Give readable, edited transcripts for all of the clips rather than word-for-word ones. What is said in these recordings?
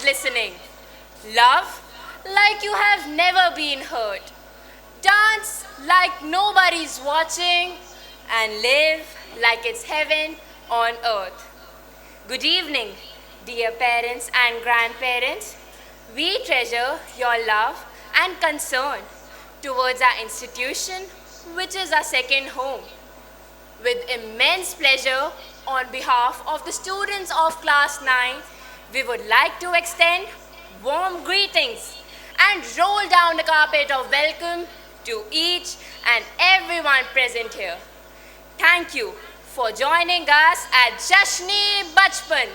listening. Love like you have never been hurt. Dance like nobody's watching. And live like it's heaven on earth. Good evening, dear parents and grandparents. We treasure your love and concern towards our institution, which is our second home. With immense pleasure, on behalf of the students of Class 9, we would like to extend warm greetings and roll down the carpet of welcome to each and everyone present here. Thank you for joining us at Jashni Bachpan.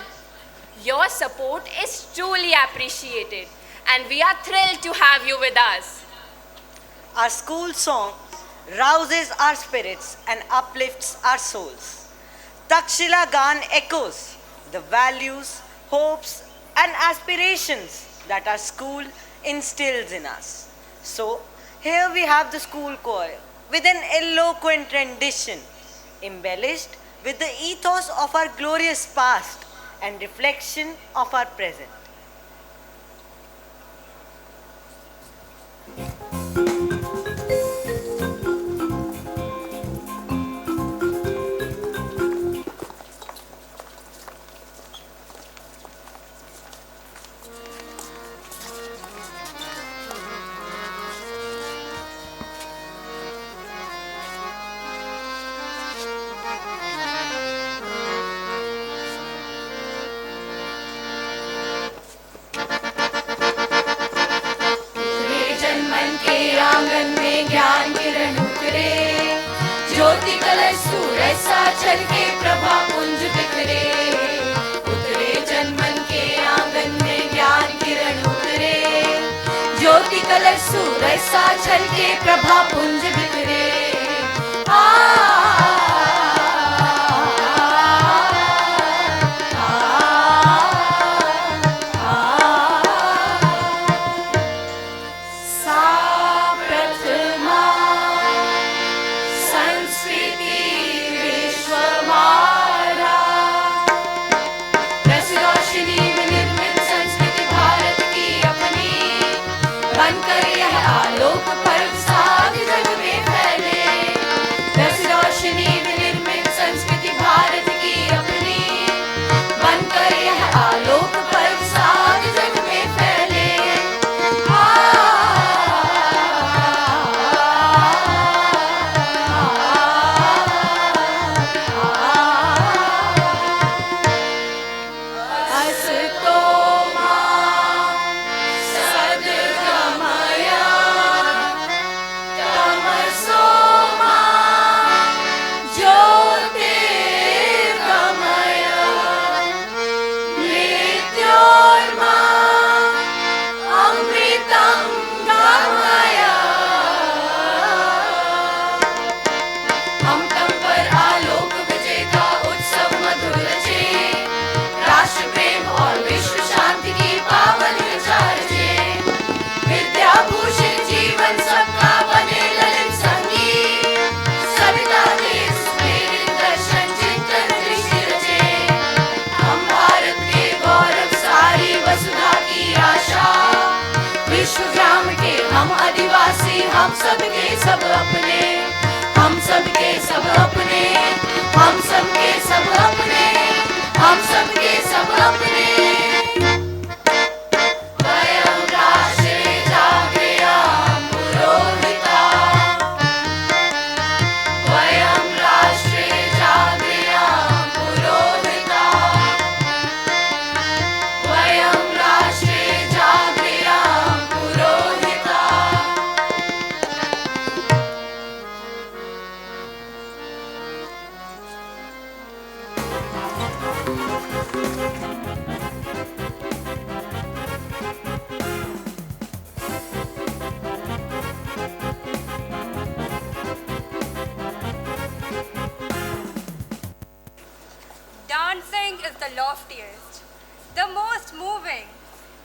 Your support is truly appreciated, and we are thrilled to have you with us. Our school song rouses our spirits and uplifts our souls. Takshila Gan echoes the values, hopes, and aspirations that our school instills in us. So, here we have the school choir with an eloquent rendition, embellished with the ethos of our glorious past and reflection of our present. सा छलके प्रभा पुंज बिखरे। हम सबके सब अपने, हम सबके सब अपने, हम सबके सब अपने, हम सबके सब अपने। वयं राष्ट्रे जागृयां पुरोहिता, वयं राष्ट्रे जागृयां पुरोहिता, वयं राष्ट्रे जागृयां पुरोहिता। Dancing is the loftiest, the most moving,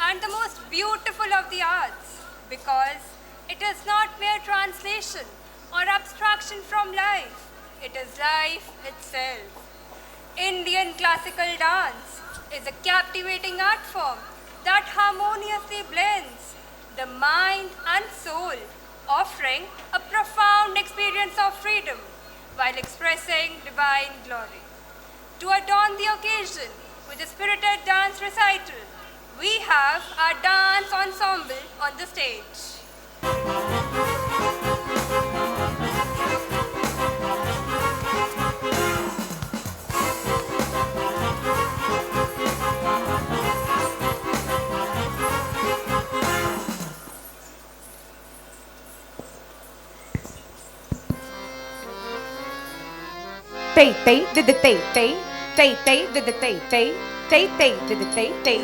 and the most beautiful of the arts because it is not mere translation or abstraction from life, it is life itself. Indian classical dance is a captivating art form that harmoniously blends the mind and soul, offering a profound experience of freedom while expressing divine glory. To adorn the occasion with a spirited dance recital, we have our dance ensemble on the stage. Tay tay did the tay tay tay tay did the tay tay tay tay did the tay tay.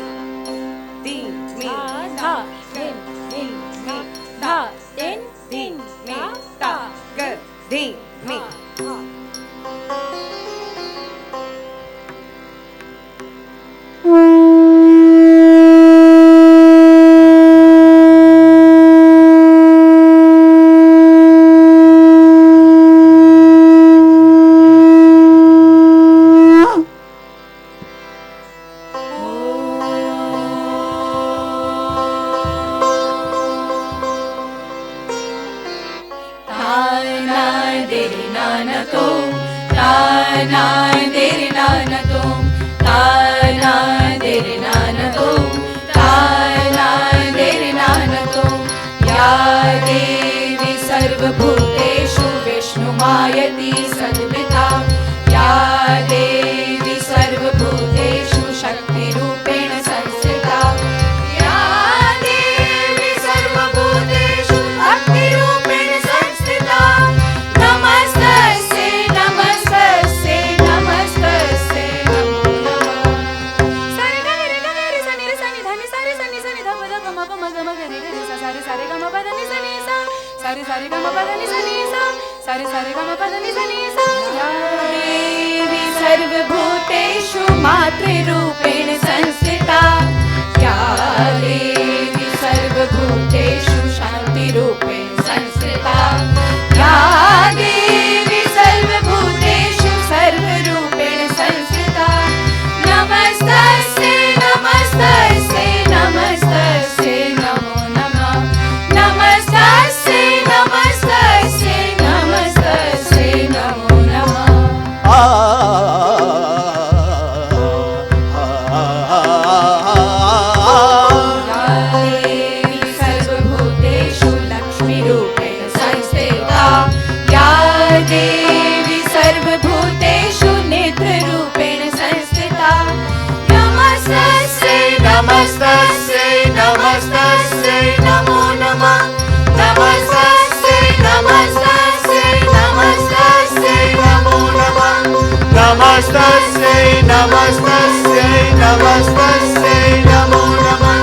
Di mi Tha din din mi tha din din mi ta ga di mi. na पदनि सनि सा सरे सरे गम पदनि सनि सा या देवी सर्वभूतेषु मातृरूपेण संस्थिता या देवी सर्वभूतेषु शान्तिरूपेण संस्थिता या देवी सर्वभूतेषु सर्वरूपेण संस्थिता नमस्तस्यै नमस्तस्यै नमस्तस्यै नमो नमः नमस्तस्यै नमस्तस्यै नमस्तस्यै नमो नमः देवी सर्वभूतेषु लक्ष्मीरूपेण संस्थिता या देवी सर्वभूतेषु नेत्ररूपेण संस्थिता नमस्तस्यै नमस्तस्यै नमस्तस्यै नमो नमः नमस्तस्यै नमस्तस्यै नमस्तस्यै नमो नमः नमस्तस्यै नमस्तस्यै नमस्तस्यै नमो नमः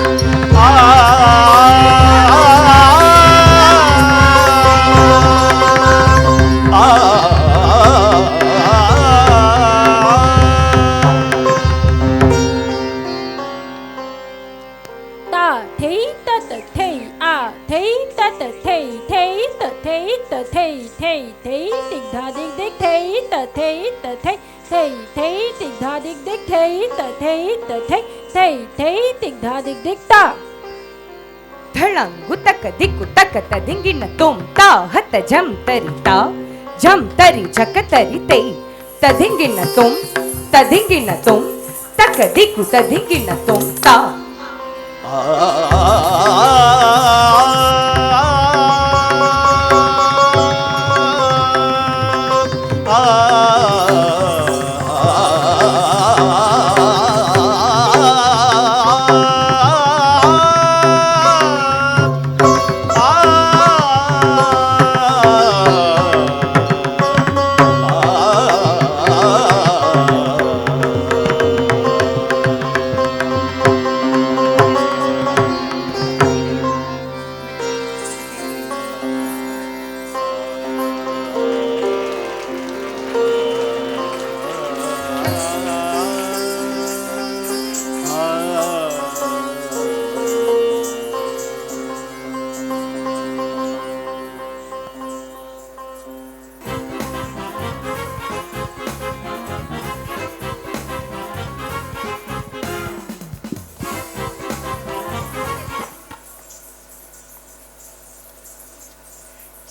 ta thei ta ta thei a thei ta ta thei thei ta thei ta thei thei thei tik tha dik dik thei ta thei ta thei thei thei tik tha dik dik thei ta thei ta thei thei thei tik tha dik dik ta धळंगु तक दिक्कु तक तदिंगिन तुम ता हत जम तरी झक तरी ते तदिंगिन तुम तक दिक्कु तदिंगिन तुम ता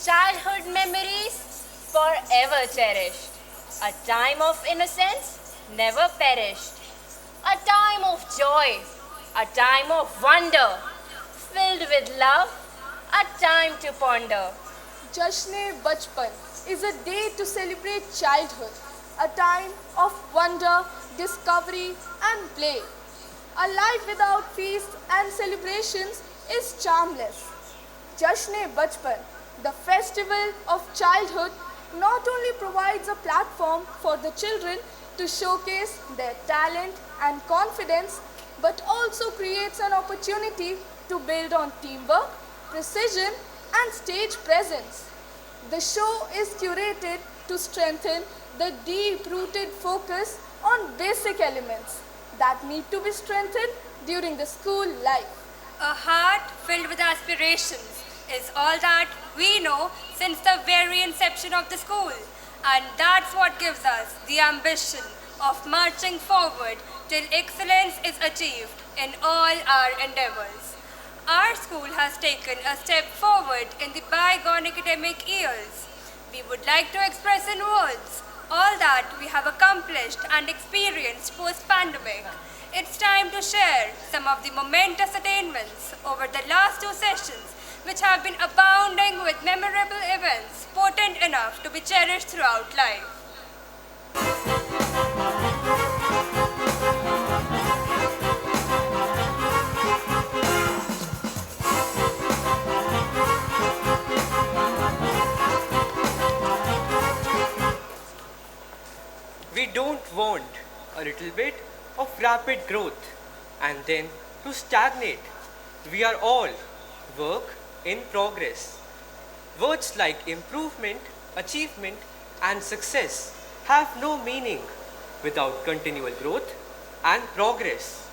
Childhood memories forever cherished. A time of innocence never perished. A time of joy, a time of wonder, filled with love, a time to ponder. Jashn-e-Bachpan is a day to celebrate childhood, a time of wonder, discovery and play. A life without feasts and celebrations is charmless. Jashn-e-Bachpan, the festival of childhood, not only provides a platform for the children to showcase their talent and confidence, but also creates an opportunity to build on teamwork, precision and stage presence. The show is curated to strengthen the deep-rooted focus on basic elements that need to be strengthened during the school life. A heart filled with aspirations is all that we know since the very inception of the school. And that's what gives us the ambition of marching forward till excellence is achieved in all our endeavors. Our school has taken a step forward in the bygone academic years. We would like to express in words all that we have accomplished and experienced post-pandemic. It's time to share some of the momentous attainments over the last 2 sessions, which have been abounding with memorable events potent enough to be cherished throughout life. We don't want a little bit of rapid growth and then to stagnate. We are all work in progress. Words like improvement, achievement, and success have no meaning without continual growth and progress.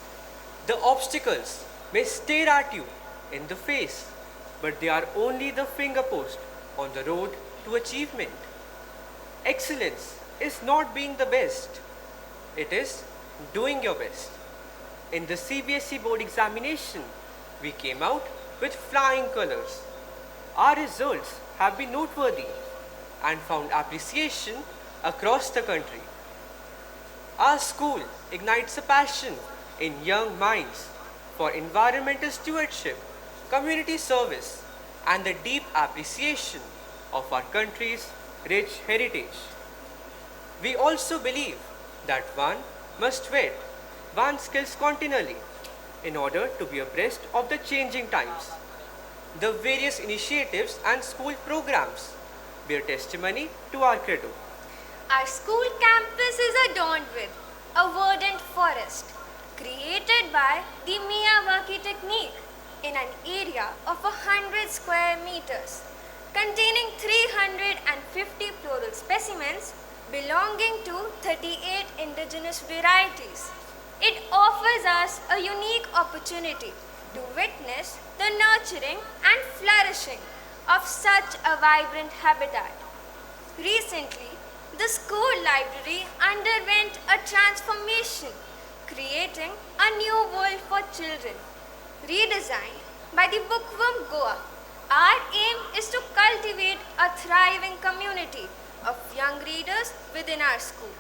The obstacles may stare at you in the face, but they are only the fingerpost on the road to achievement. Excellence is not being the best, it is doing your best. In the CBSE board examination, we came out with flying colors. Our results have been noteworthy and found appreciation across the country. Our school ignites a passion in young minds for environmental stewardship, community service, and the deep appreciation of our country's rich heritage. We also believe that one must whet one's skills continually in order to be abreast of the changing times. The various initiatives and school programs bear testimony to our credo. Our school campus is adorned with a verdant forest created by the Miyawaki technique in an area of 100 square meters containing 350 floral specimens belonging to 38 indigenous varieties. It offers us a unique opportunity to witness the nurturing and flourishing of such a vibrant habitat. Recently, the school library underwent a transformation, creating a new world for children. Redesigned by the Bookworm Goa, our aim is to cultivate a thriving community of young readers within our school.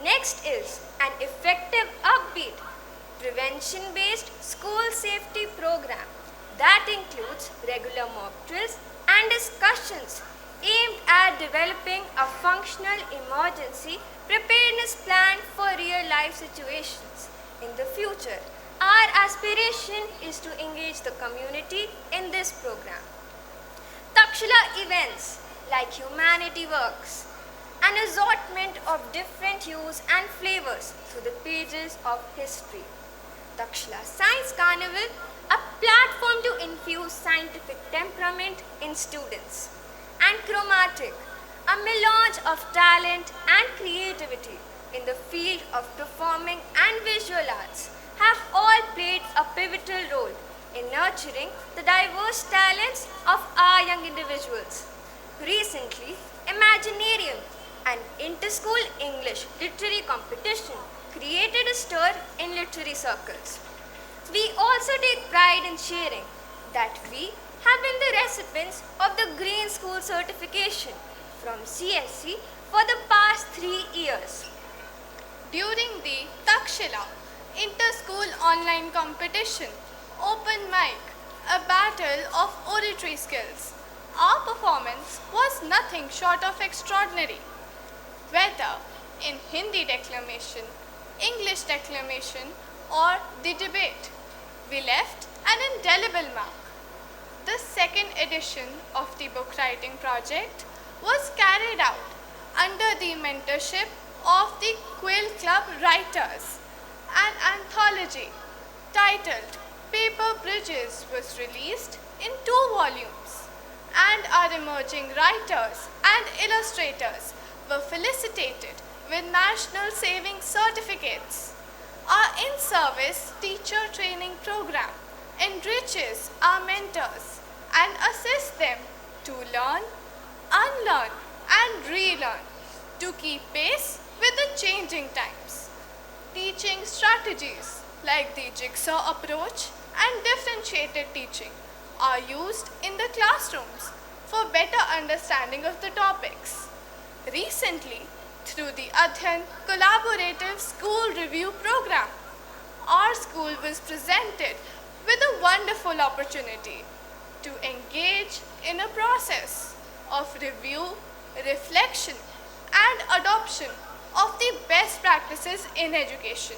Next is an effective, upbeat, prevention-based school safety program that includes regular mock drills and discussions aimed at developing a functional emergency preparedness plan for real-life situations. In the future, our aspiration is to engage the community in this program. Takshila events like Humanity Works, an assortment of different hues and flavors through the pages of history. Takshila Science Carnival, a platform to infuse scientific temperament in students. And Chromatic, a melange of talent and creativity in the field of performing and visual arts, have all played a pivotal role in nurturing the diverse talents of our young individuals. Recently, Imaginarium, an inter-school English literary competition, created a stir in literary circles. We also take pride in sharing that we have been the recipients of the Green School certification from CSC for the past 3 years. During the Takshila Inter-School Online Competition, Open Mic, a battle of oratory skills, our performance was nothing short of extraordinary. Whether in Hindi declamation, English declamation, or the debate, we left an indelible mark. The second edition of the book writing project was carried out under the mentorship of the Quill Club writers. An anthology titled Paper Bridges was released in 2 volumes, and our emerging writers and illustrators were felicitated with National Saving Certificates. Our in-service teacher training program enriches our mentors and assists them to learn, unlearn, and relearn to keep pace with the changing times. Teaching strategies like the jigsaw approach and differentiated teaching are used in the classrooms for better understanding of the topics. Recently, through the Adhyan Collaborative School Review Program, our school was presented with a wonderful opportunity to engage in a process of review, reflection, and adoption of the best practices in education.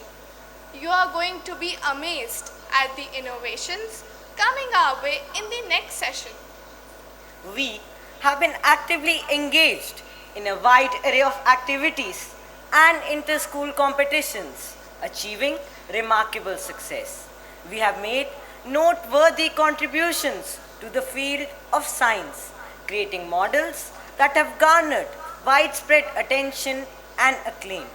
You are going to be amazed at the innovations coming our way in the next session. We have been actively engaged in a wide array of activities and inter-school competitions, achieving remarkable success. We have made noteworthy contributions to the field of science, creating models that have garnered widespread attention and acclaim.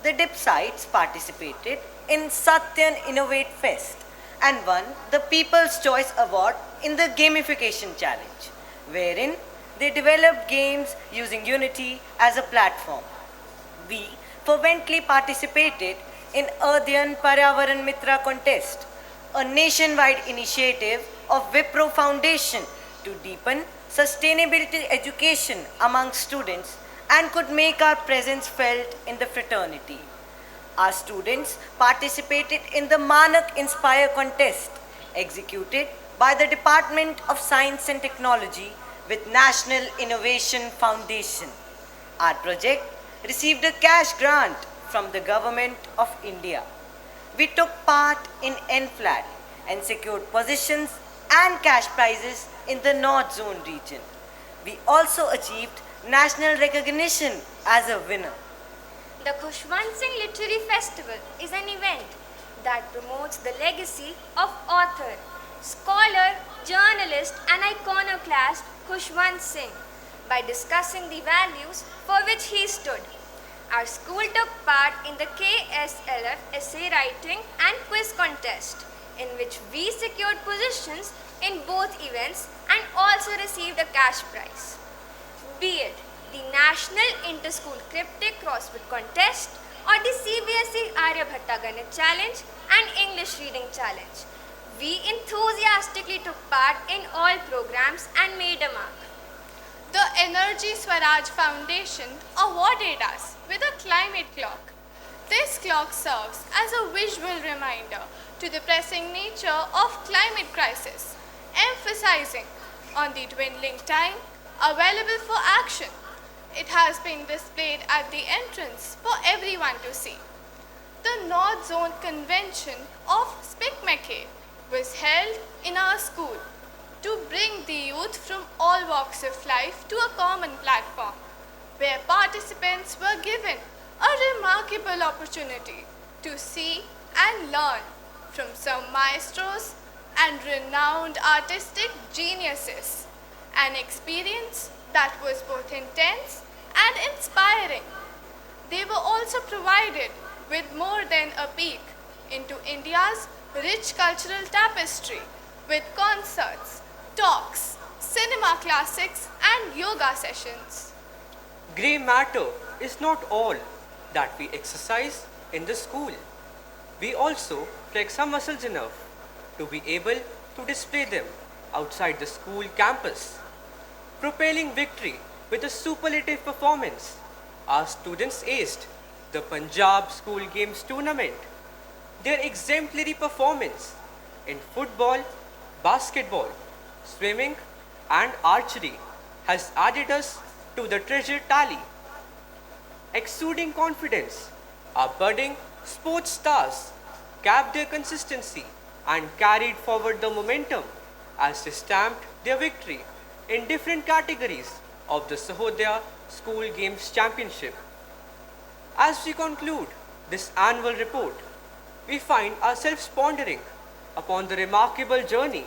The DIP sites participated in Satyan Innovate Fest and won the People's Choice Award in the Gamification Challenge, wherein they developed games using Unity as a platform. We fervently participated in Ardyan Paryavaran Mitra contest, a nationwide initiative of Wipro Foundation to deepen sustainability education among students and could make our presence felt in the fraternity. Our students participated in the Manak Inspire contest executed by the Department of Science and Technology with National Innovation Foundation. Our project received a cash grant from the Government of India. We took part in NFLAT and secured positions and cash prizes in the North Zone region. We also achieved national recognition as a winner. The Khushwant Singh Literary Festival is an event that promotes the legacy of author, scholar, journalist and iconoclast Khushwant Singh by discussing the values for which he stood. Our school took part in the KSLF essay writing and quiz contest, in which we secured positions in both events and also received a cash prize. Be it the National Inter-School Cryptic Crossword Contest or the CBSE Aryabhatta Ganit Challenge and English Reading Challenge, we enthusiastically took part in all programs and made a mark. The Energy Swaraj Foundation awarded us with a climate clock. This clock serves as a visual reminder to the pressing nature of climate crisis, emphasizing on the dwindling time available for action. It has been displayed at the entrance for everyone to see. The North Zone Convention of SPICMECA was held in our school to bring the youth from all walks of life to a common platform, where participants were given a remarkable opportunity to see and learn from some maestros and renowned artistic geniuses, an experience that was both intense and inspiring. They were also provided with more than a peek into India's rich cultural tapestry with concerts, talks, cinema classics and yoga sessions. Grey matter is not all that we exercise in the school. We also flex our muscles enough to be able to display them outside the school campus. Propelling victory with a superlative performance, our students aced the Punjab School Games Tournament. Their exemplary performance in football, basketball, swimming and archery has added us to the treasure tally. Exuding confidence, our budding sports stars capped their consistency and carried forward the momentum as they stamped their victory in different categories of the Sahodaya School Games Championship. As we conclude this annual report, we find ourselves pondering upon the remarkable journey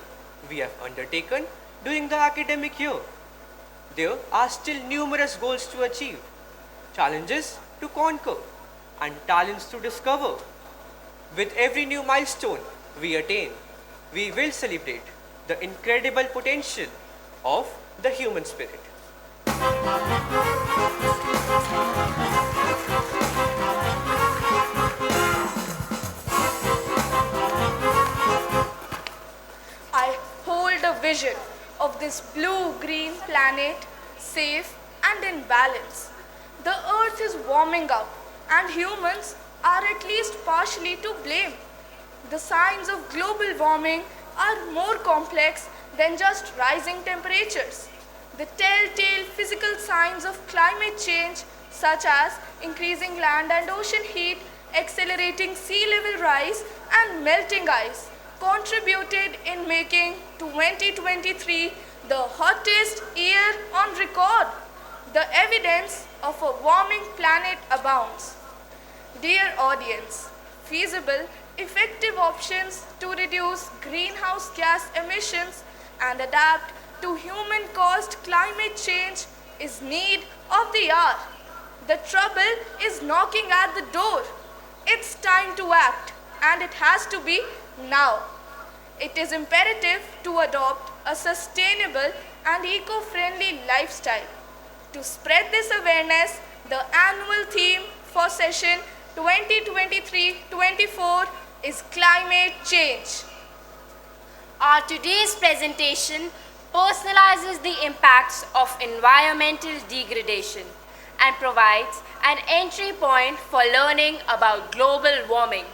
we have undertaken during the academic year. There are still numerous goals to achieve, challenges to conquer, and talents to discover. With every new milestone we attain, we will celebrate the incredible potential of the human spirit. I hold a vision of this blue-green planet safe and in balance. The earth is warming up and humans are at least partially to blame. The signs of global warming are more complex than just rising temperatures. The telltale physical signs of climate change, such as increasing land and ocean heat, accelerating sea level rise, and melting ice, contributed in making 2023 the hottest year on record. The evidence of a warming planet abounds. Dear audience, feasible, effective options to reduce greenhouse gas emissions and adapt to human-caused climate change is need of the hour. The trouble is knocking at the door. It's time to act, and it has to be now. It is imperative to adopt a sustainable and eco-friendly lifestyle. To spread this awareness, the annual theme for session 2023-24 is climate change. Our today's presentation personalizes the impacts of environmental degradation and provides an entry point for learning about global warming.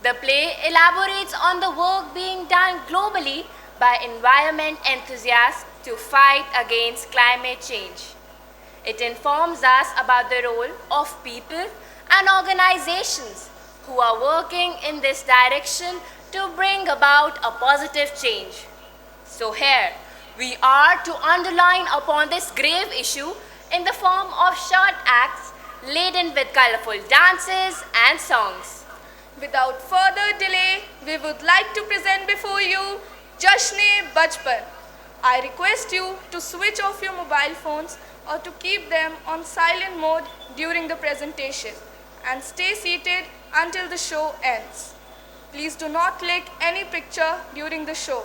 The play elaborates on the work being done globally by environment enthusiasts to fight against climate change. It informs us about the role of people and organizations who are working in this direction to bring about a positive change. So here, we are to underline upon this grave issue in the form of short acts laden with colorful dances and songs. Without further delay, we would like to present before you Jashne Bachpan. I request you to switch off your mobile phones or to keep them on silent mode during the presentation and stay seated until the show ends. Please do not click any picture during the show.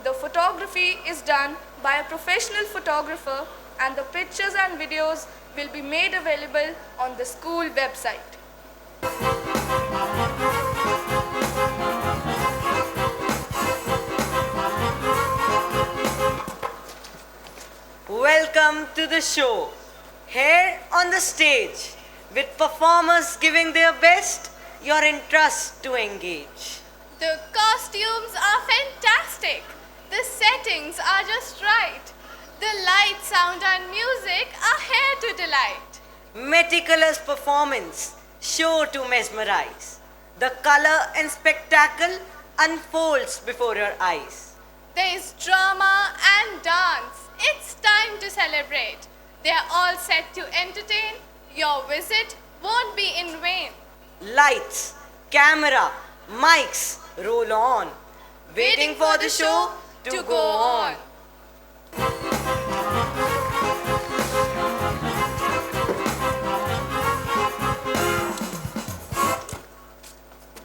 The photography is done by a professional photographer and the pictures and videos will be made available on the school website. Welcome to the show. Here on the stage, with performers giving their best, you're in trust to engage. The costumes are fantastic. The settings are just right. The light, sound and music are here to delight. Meticulous performance, sure to mesmerize. The color and spectacle unfolds before your eyes. There is drama and dance. It's time to celebrate. They are all set to entertain. Your visit won't be in vain. Lights, camera, mics, roll on. Waiting for the show to go on.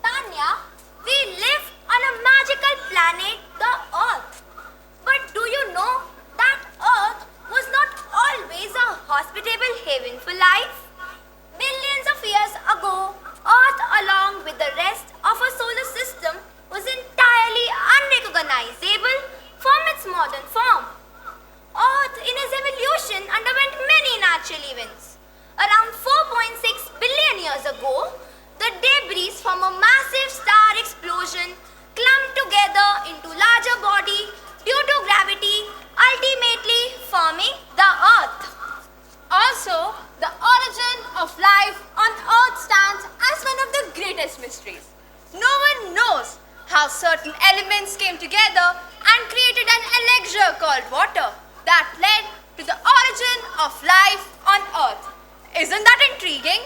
Tanya, we live on a magical planet, the Earth. But do you know that Earth was not always a hospitable haven for life? Billions of years ago, Earth, along with the rest of our solar system, was entirely unrecognizable from its modern form. Earth, in its evolution, underwent many natural events. Around 4.6 billion years ago, the debris from a massive star explosion clumped together into larger body due to gravity, ultimately forming the Earth. Also, the origin of life on Earth stands as one of the greatest mysteries. No one knows how certain elements came together and created an elixir called water that led to the origin of life on Earth. Isn't that intriguing?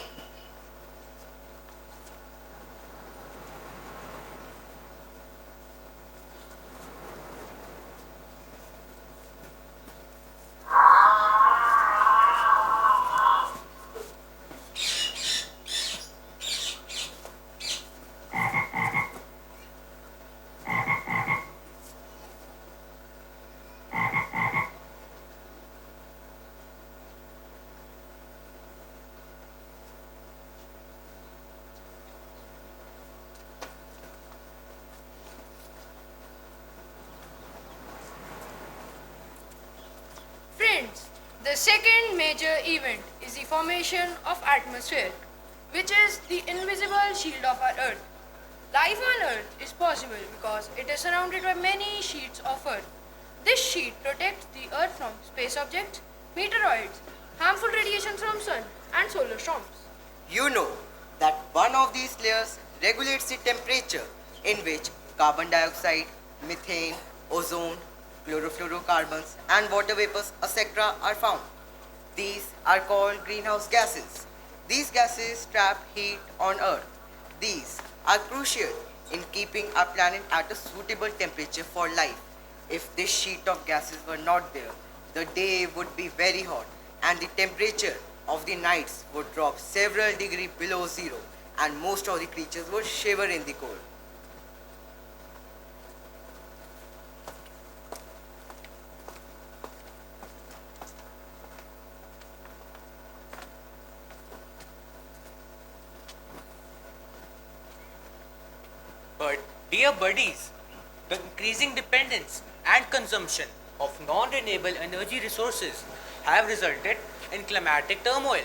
Friends, the second major event is the formation of atmosphere, which is the invisible shield of our Earth. Life on Earth is possible because it is surrounded by many sheets of Earth. This sheet protects the Earth from space objects, meteoroids, harmful radiation from sun, and solar storms. You know that one of these layers regulates the temperature in which carbon dioxide, methane, ozone, chlorofluorocarbons and water vapors etc. are found. These are called greenhouse gases. These gases trap heat on Earth. These are crucial in keeping our planet at a suitable temperature for life. If this sheet of gases were not there, the day would be very hot and the temperature of the nights would drop several degrees below zero and most of the creatures would shiver in the cold. But, dear buddies, the increasing dependence and consumption of non-renewable energy resources have resulted in climatic turmoil.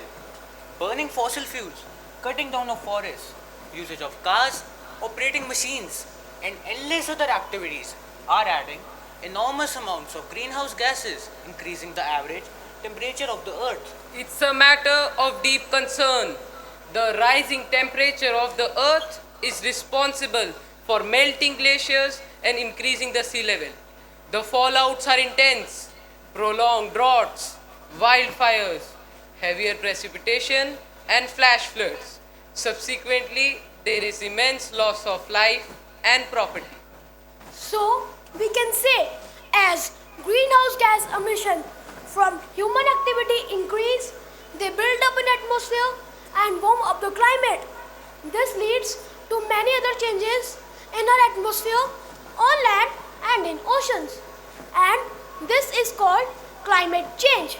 Burning fossil fuels, cutting down of forests, usage of cars, operating machines, and endless other activities are adding enormous amounts of greenhouse gases, increasing the average temperature of the earth. It's a matter of deep concern. The rising temperature of the earth is responsible for melting glaciers and increasing the sea level. The fallouts are intense, prolonged droughts, wildfires, heavier precipitation, and flash floods. Subsequently, there is immense loss of life and property. So, we can say, as greenhouse gas emission from human activity increase, they build up in atmosphere and warm up the climate. This leads to many other changes in our atmosphere, on land and in oceans. And this is called climate change.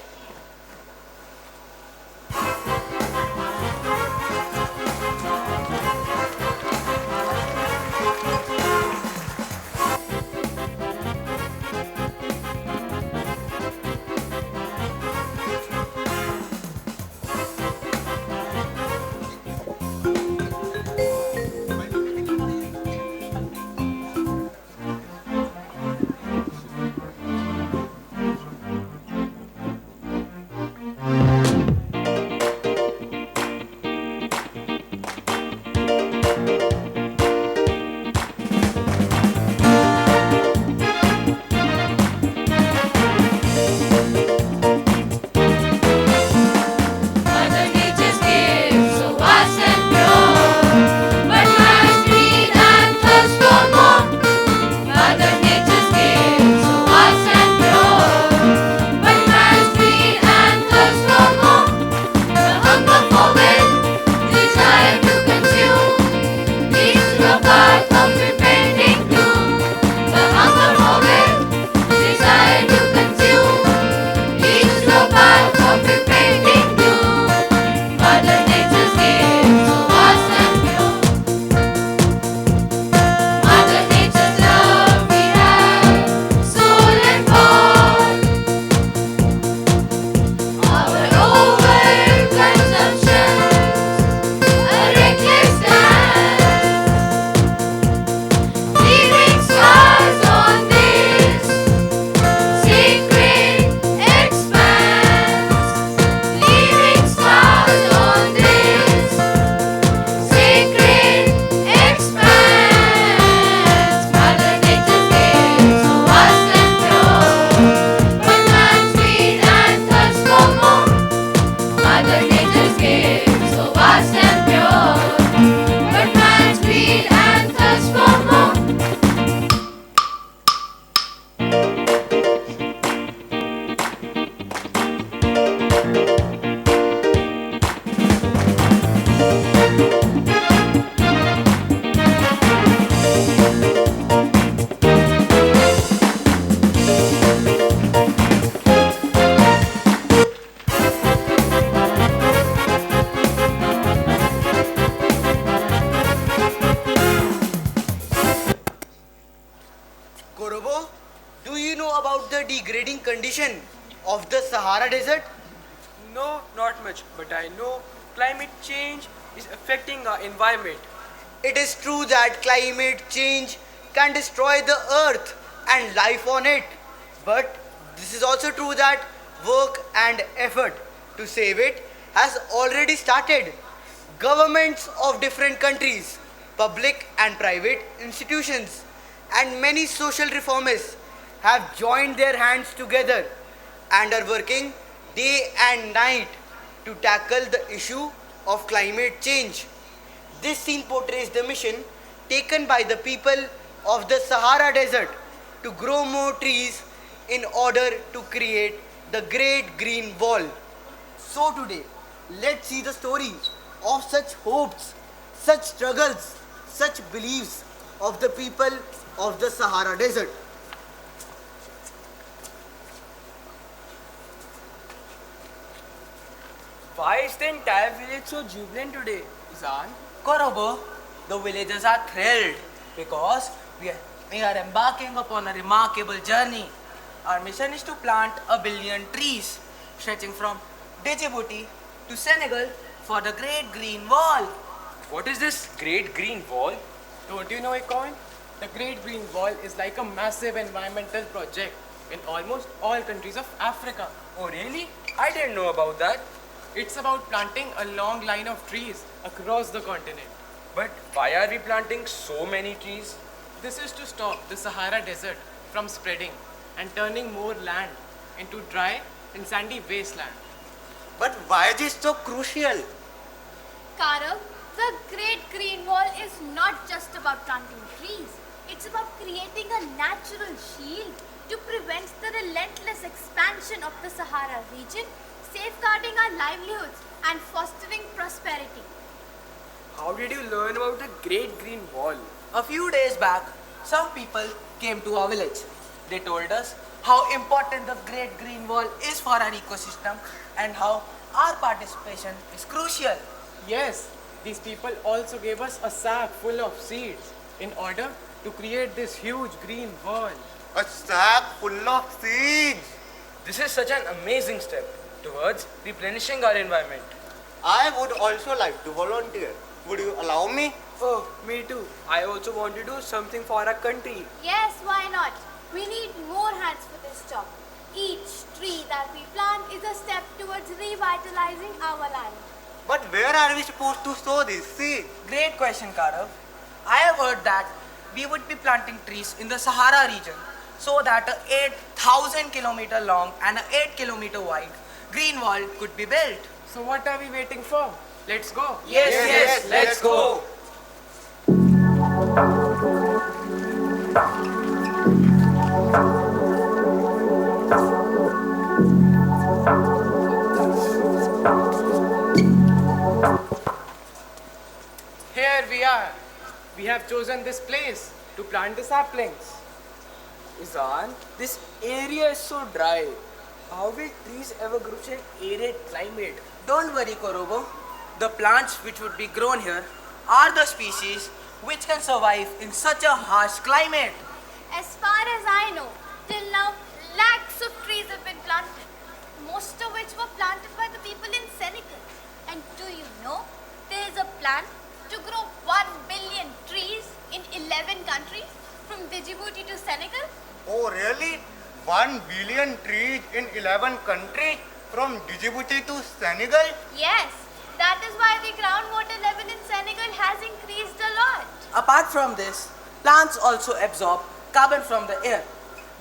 Korobo, do you know about the degrading condition of the Sahara desert? No, not much, but I know climate change is affecting our environment. It is true that climate change can destroy the earth and life on it. But this is also true that work and effort to save it has already started. Governments of different countries, public and private institutions, and many social reformists have joined their hands together and are working day and night to tackle the issue of climate change. This scene portrays the mission taken by the people of the Sahara Desert to grow more trees in order to create the Great Green Wall. So today, let's see the story of such hopes, such struggles, such beliefs of the people of the Sahara Desert. Why is the entire village so jubilant today, Izan? Korobo, the villagers are thrilled because we are embarking upon a remarkable journey. Our mission is to plant 1 billion trees, stretching from Djibouti to Senegal for the Great Green Wall. What is this Great Green Wall? Don't you know, Econ? The Great Green Wall is like a massive environmental project in almost all countries of Africa. Oh really? I didn't know about that. It's about planting a long line of trees across the continent. But why are we planting so many trees? This is to stop the Sahara Desert from spreading and turning more land into dry and sandy wasteland. But why is this so crucial? Karav, the Great Green Wall is not just about planting trees. It's about creating a natural shield to prevent the relentless expansion of the Sahara region, safeguarding our livelihoods and fostering prosperity. How did you learn about the Great Green Wall? A few days back, some people came to our village. They told us how important the Great Green Wall is for our ecosystem and how our participation is crucial. Yes, these people also gave us a sack full of seeds in order to create this huge green wall. A sack full of seeds. This is such an amazing step towards replenishing our environment. I would also like to volunteer. Would you allow me? Oh, me too. I also want to do something for our country. Yes, why not? We need more hands for this job. Each tree that we plant is a step towards revitalizing our land. But where are we supposed to sow these seeds? Great question, Karav. I have heard that we would be planting trees in the Sahara region so that a 8,000 kilometer long and a 8 kilometer wide green wall could be built. So what are we waiting for? Let's go. Yes, let's go. Here we are. We have chosen this place to plant the saplings. Izan, this area is so dry. How will trees ever grow in arid climate? Don't worry, Korobo. The plants which would be grown here are the species which can survive in such a harsh climate. As far as I know, till now, lakhs of trees have been planted, most of which were planted by the people in Senegal. And do you know, there is a plan to grow 1 billion trees in 11 countries, from Djibouti to Senegal? Oh really? 1 billion trees in 11 countries from Djibouti to Senegal? Yes, that is why the groundwater level in Senegal has increased a lot. Apart from this, plants also absorb carbon from the air.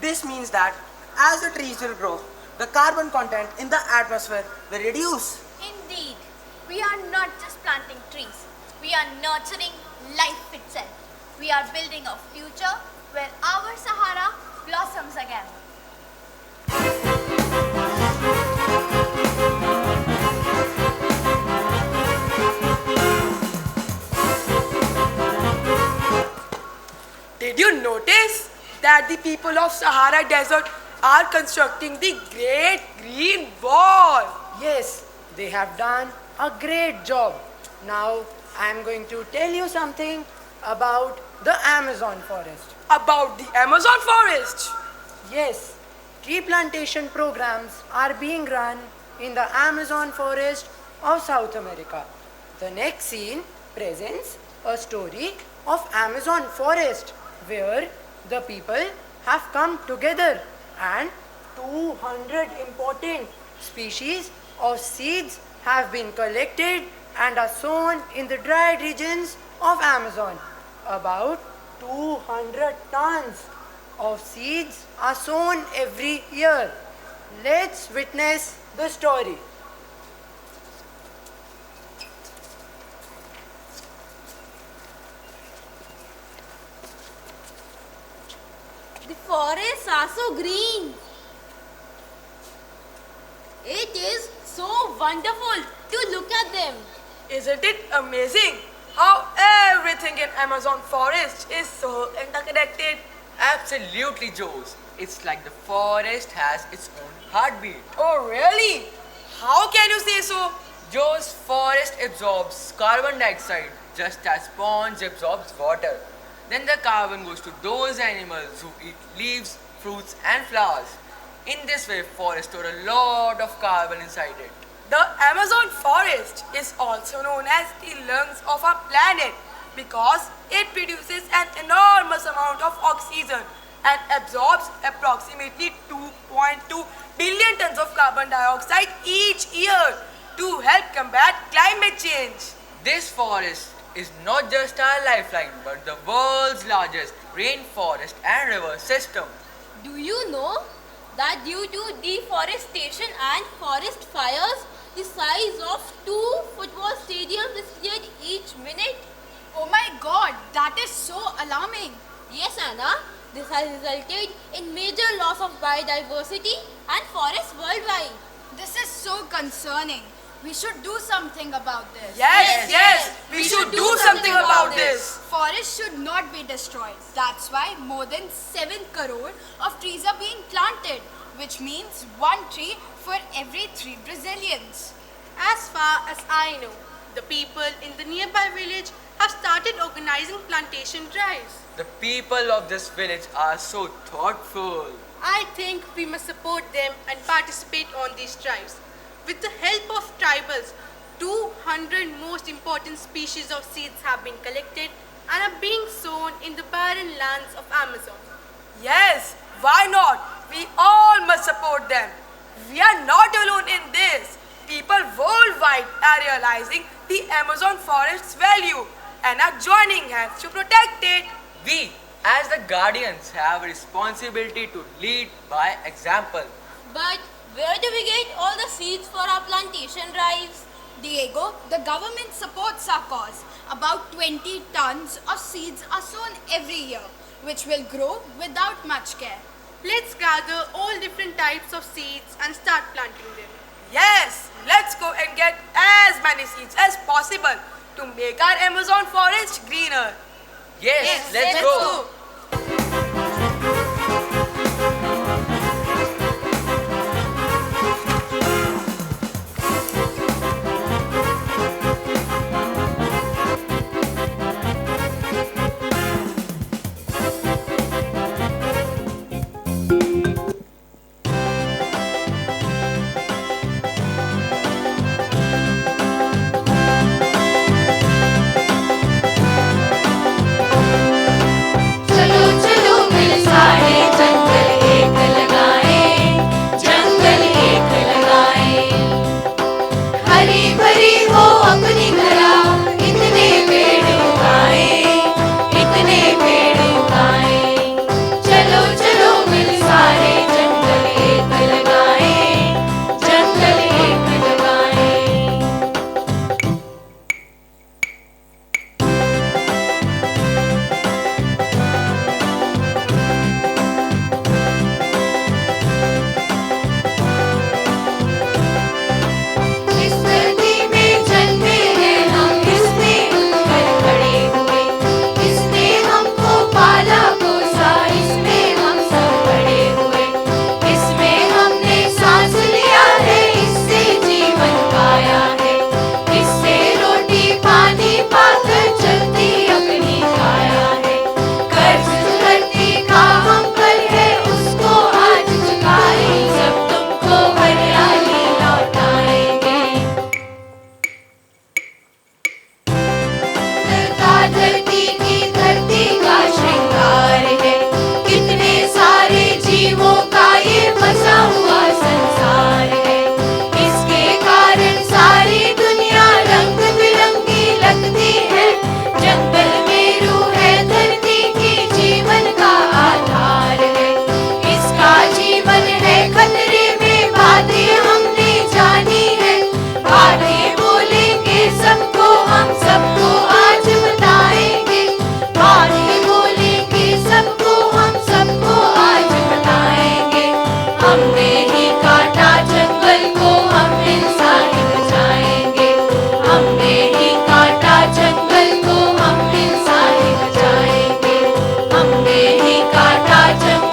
This means that as the trees will grow, the carbon content in the atmosphere will reduce. Indeed, we are not just planting trees, we are nurturing life itself. We are building a future where our Sahara blossoms again. Did you notice that the people of Sahara Desert are constructing the Great Green Wall? Yes, they have done a great job. Now I am going to tell you something about the Amazon forest. About the Amazon forest? Yes, tree plantation programs are being run in the Amazon forest of South America. The next scene presents a story of Amazon forest where the people have come together and 200 important species of seeds have been collected and are sown in the dried regions of Amazon. About 200 tons of seeds are sown every year. Let's witness the story. The forests are so green. It is so wonderful to look at them. Isn't it amazing how everything in Amazon forest is so interconnected? Absolutely, Joes. It's like the forest has its own heartbeat. Oh, really? How can you say so? Joe's forest absorbs carbon dioxide just as ponds absorbs water. Then the carbon goes to those animals who eat leaves, fruits and flowers. In this way, forests store a lot of carbon inside it. The Amazon forest is also known as the lungs of our planet because it produces an enormous amount of oxygen and absorbs approximately 2.2 billion tons of carbon dioxide each year to help combat climate change. This forest is not just our lifeline but the world's largest rainforest and river system. Do you know that due to deforestation and forest fires, the size of 2 football stadiums is cleared each minute? Oh my god, that is so alarming. Yes, Anna. This has resulted in major loss of biodiversity and forests worldwide. This is so concerning. We should do something about this. Yes, we should do something about this. Forests should not be destroyed. That's why more than 7 crore of trees are being planted, which means 1 tree for every 3 Brazilians. As far as I know, the people in the nearby village have started organizing plantation drives. The people of this village are so thoughtful. I think we must support them and participate on these drives. With the help of tribals, 200 most important species of seeds have been collected and are being sown in the barren lands of Amazon. Yes, why not? We all must support them. We are not alone in this. People worldwide are realizing the Amazon forest's value and are joining hands to protect it. We, as the guardians, have a responsibility to lead by example. But where do we get all the seeds for our plantation drives? Diego, the government supports our cause. About 20 tons of seeds are sown every year, which will grow without much care. Let's gather all different types of seeds and start planting them. Yes, let's go and get as many seeds as possible to make our Amazon forest greener. Yes, let's go.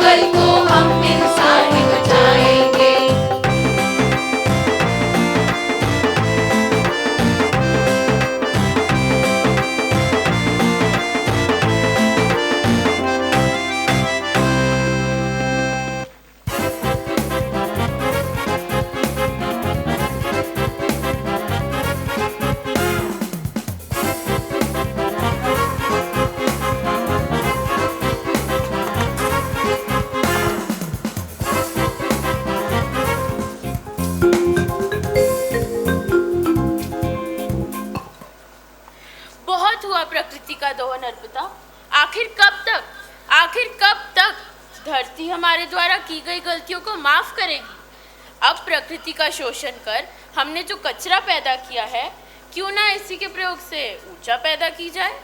जंगल को हम इंसान ही बचाएंगे। बहुत हुआ प्रकृति का दोहन अर्पिता। आखिर कब तक धरती हमारे द्वारा की गई गलतियों को माफ करेगी? अब प्रकृति का शोषण कर हमने जो कचरा पैदा किया है, क्यों ना इसी के प्रयोग से ऊर्जा पैदा की जाए?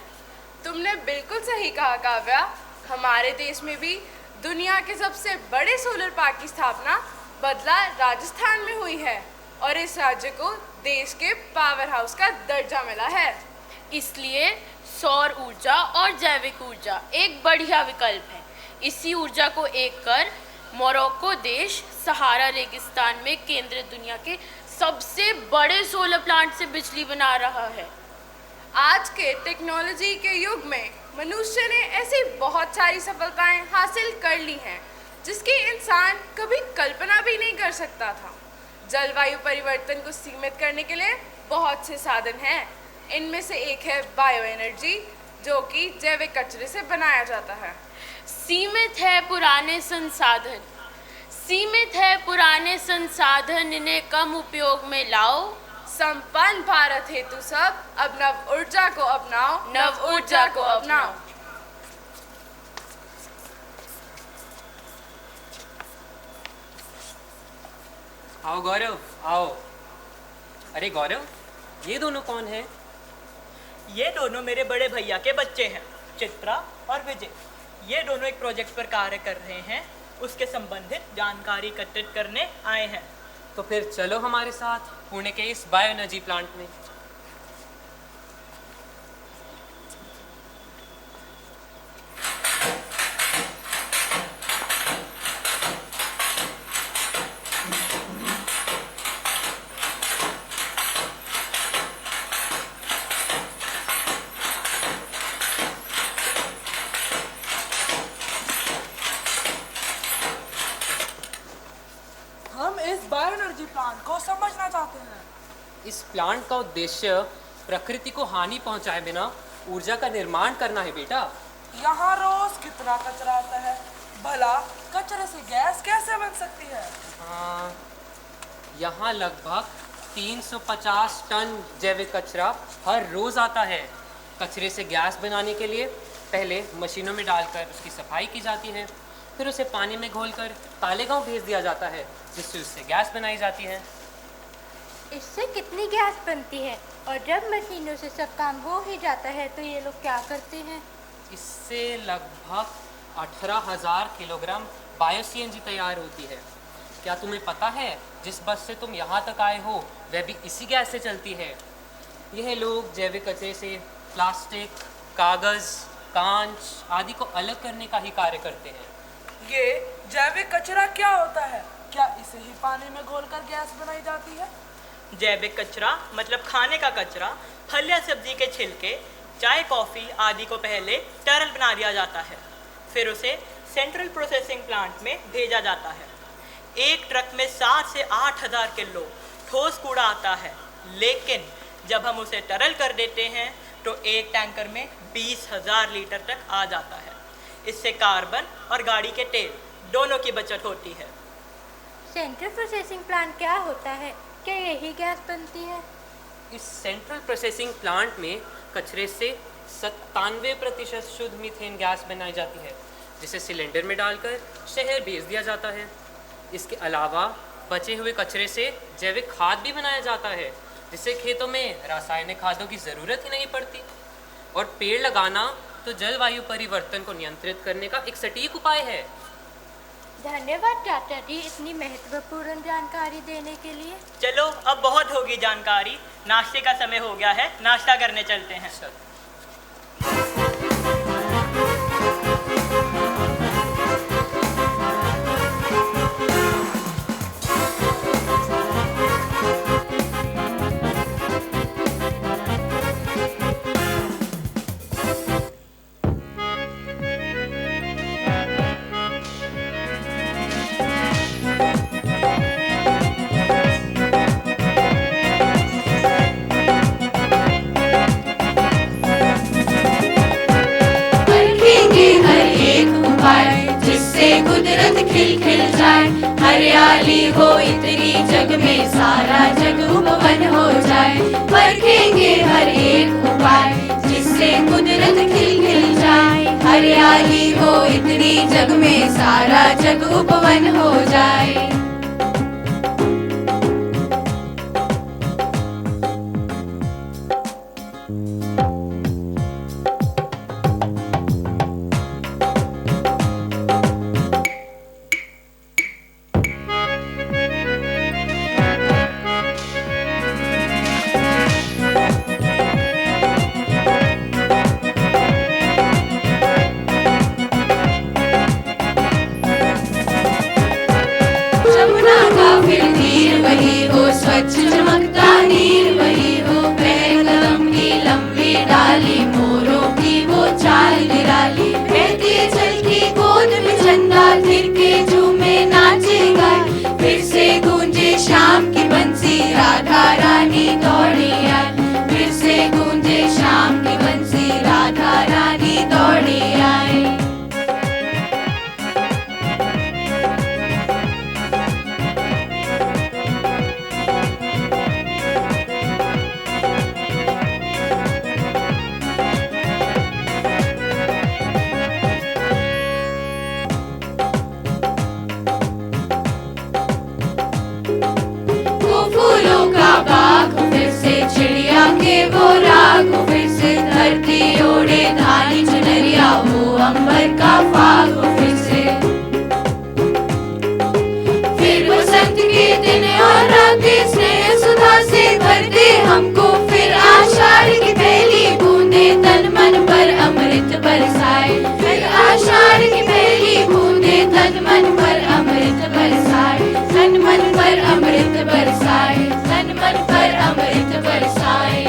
तुमने बिल्कुल सही कहा काव्या। हमारे देश में भी दुनिया के सबसे बड़े सोलर पार्क की स्थापना बदला राजस्थान में हुई है और इस राज्य को देश के पावर हाउस का दर्जा मिला है। इसलिए सौर ऊर्जा और जैविक ऊर्जा एक बढ़िया विकल्प है। इसी ऊर्जा को एक कर मोरक्को देश सहारा रेगिस्तान में केंद्रित दुनिया के सबसे बड़े सोलर प्लांट से बिजली बना रहा है। आज के टेक्नोलॉजी के युग में मनुष्य ने ऐसी बहुत सारी सफलताएं हासिल कर ली हैं जिसकी इंसान कभी कल्पना भी नहीं कर सकता था। जलवायु परिवर्तन को सीमित करने के लिए बहुत से साधन हैं। इनमें से एक है बायो एनर्जी, जो कि जैविक कचरे से बनाया जाता है। सीमित है पुराने संसाधन, इन्हें कम उपयोग में लाओ। संपन्न भारत हेतु सब अब नव ऊर्जा को अपनाओ। आओ गौरव, आओ। अरे गौरव, ये दोनों कौन हैं? ये दोनों मेरे बड़े भैया के बच्चे हैं, चित्रा और विजय। ये दोनों एक प्रोजेक्ट पर कार्य कर रहे हैं, उसके संबंधित जानकारी एकत्रित करने आए हैं। तो फिर चलो हमारे साथ पुणे के इस बायो एनर्जी प्लांट में। हम इस बायो एनर्जी प्लांट को समझना चाहते हैं। इस प्लांट का उद्देश्य प्रकृति को हानि पहुंचाए बिना ऊर्जा का निर्माण करना है बेटा। यहाँ रोज कितना कचरा आता है, भला कचरे से गैस कैसे बन सकती है? यहाँ लगभग 350 टन जैविक कचरा हर रोज आता है। कचरे से गैस बनाने के लिए पहले मशीनों में डालकर उसकी सफाई की जाती है, फिर उसे पानी में घोलकर तालेगांव भेज दिया जाता है, जिससे उससे गैस बनाई जाती है। इससे कितनी गैस बनती है? और जब मशीनों से सब काम हो ही जाता है तो ये लोग क्या करते हैं? इससे लगभग 18,000 किलोग्राम बायो सीएनजी तैयार होती है। क्या तुम्हें पता है जिस बस से तुम यहाँ तक आए हो वह भी इसी गैस से चलती है? यह लोग जैविक कचरे से प्लास्टिक, कागज़, कांच आदि को अलग करने का ही कार्य करते हैं। ये जैविक कचरा क्या होता है? क्या इसे ही पानी में घोलकर गैस बनाई जाती है? जैविक कचरा मतलब खाने का कचरा, फल या सब्जी के छिलके, चाय कॉफ़ी आदि को पहले तरल बना दिया जाता है, फिर उसे सेंट्रल प्रोसेसिंग प्लांट में भेजा जाता है। एक ट्रक में 7 से 8,000 किलो ठोस कूड़ा आता है, लेकिन जब हम उसे तरल कर देते हैं तो एक टैंकर में 20,000 लीटर तक आ जाता है। इससे कार्बन और गाड़ी के तेल दोनों की बचत होती है। सेंट्रल प्रोसेसिंग प्लांट क्या होता है? क्या यही गैस बनती है? इस सेंट्रल प्रोसेसिंग प्लांट में कचरे से 97% शुद्ध मीथेन गैस बनाई जाती है, जिसे सिलेंडर में डालकर शहर भेज दिया जाता है। इसके अलावा बचे हुए कचरे से जैविक खाद भी बनाया जाता है, जिससे खेतों में रासायनिक खादों की ज़रूरत ही नहीं पड़ती। और पेड़ लगाना तो जलवायु परिवर्तन को नियंत्रित करने का एक सटीक उपाय है। धन्यवाद चाचा जी इतनी महत्वपूर्ण जानकारी देने के लिए। चलो अब बहुत होगी जानकारी, नाश्ते का समय हो गया है, नाश्ता करने चलते हैं। हरियाली हो इतनी जग में सारा जग उपवन हो जाए। परखेंगे हर एक उपाय जिससे कुदरत खिल खिल जाए। हरियाली हो इतनी जग में सारा जग उपवन हो जाए। जमुना का फिर तीर वही हो, स्वच्छ चमकता नीर वही हो। पैर कदम की लंबी डाली, मोरों की वो चाल निराली। बहती जल की गोद में चंदा थिरके झूमे नाचे गाए। फिर से गूंजे शाम की बंसी, राधा रानी दौड़ी आई। फिर से गूंजे शाम की बंसी, राधा रानी दौड़ी आई। वो फूलों का बाग हो फिर से, चिड़िया के वो राग हो फिर से। धरती ओढ़े धानी चुनरिया, वो अंबर का फाग हो फिर से। फिर बसंत के दिन और रातें स्नेह सुधा से भरते हमको। फिर आषाढ़ की पहली बूंदे तन मन पर अमृत बरसाए। फिर आषाढ़ की पहली बूंदे तन मन पर अमृत बरसाए। तन मन पर अमृत बरसाए, तन मन पर अमृत बरसाए।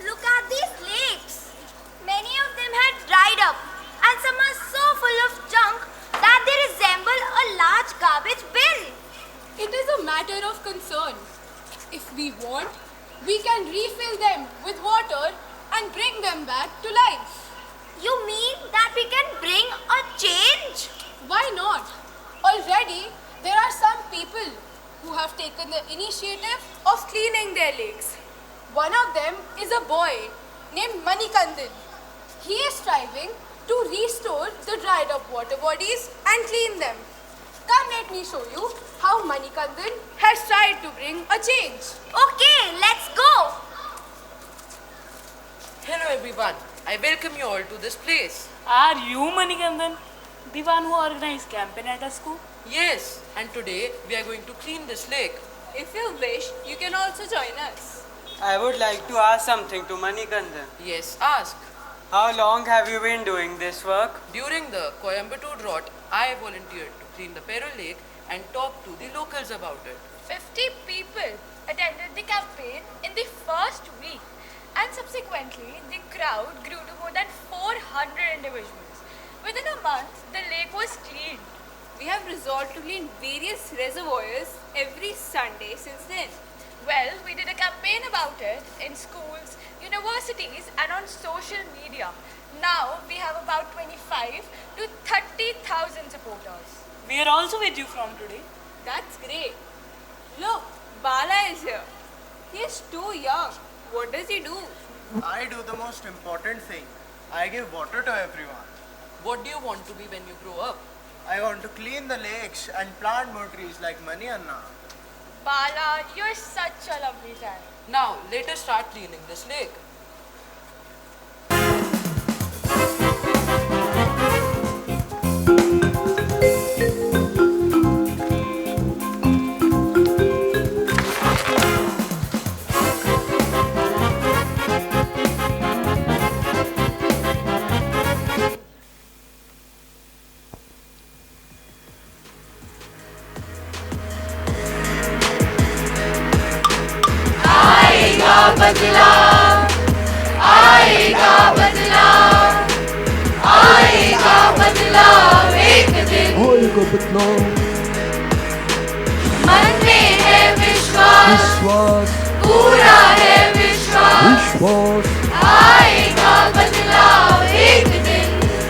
Look at these lakes. Many of them had dried up, and some are so full of junk that they resemble a large garbage bin. It is a matter of concern. If we want, we can refill them with water and bring them back to life. You mean that we can bring a change? Why not? Already, there are some people who have taken the initiative of cleaning their lakes. One of them is a boy named Manikandan. He is striving to restore the dried up water bodies and clean them. Come, let me show you how Manikandan has tried to bring a change. Okay, let's go. Hello everyone, I welcome you all to this place. Are you Manikandan, the one who organized campaign at our school? Yes, and today we are going to clean this lake. If you wish, you can also join us. I would like to ask something to Manikandan. Yes, ask. How long have you been doing this work? During the Coimbatore drought, I volunteered to clean the Pero Lake and talk to the locals about it. 50 people attended the campaign in the first week, and subsequently the crowd grew to more than 400 individuals. Within a month, the lake was cleaned. We have resolved to clean various reservoirs every Sunday since then. Well, we did a campaign about it in schools, universities, and on social media. Now we have about 25 to 30,000 supporters. We are also with you from today. That's great. Look, Bala is here. He is too young. What does he do? I do the most important thing. I give water to everyone. What do you want to be when you grow up? I want to clean the lakes and plant more trees like Mani Anna. Bala, you're such a lovely child. Now, let us start cleaning this lake.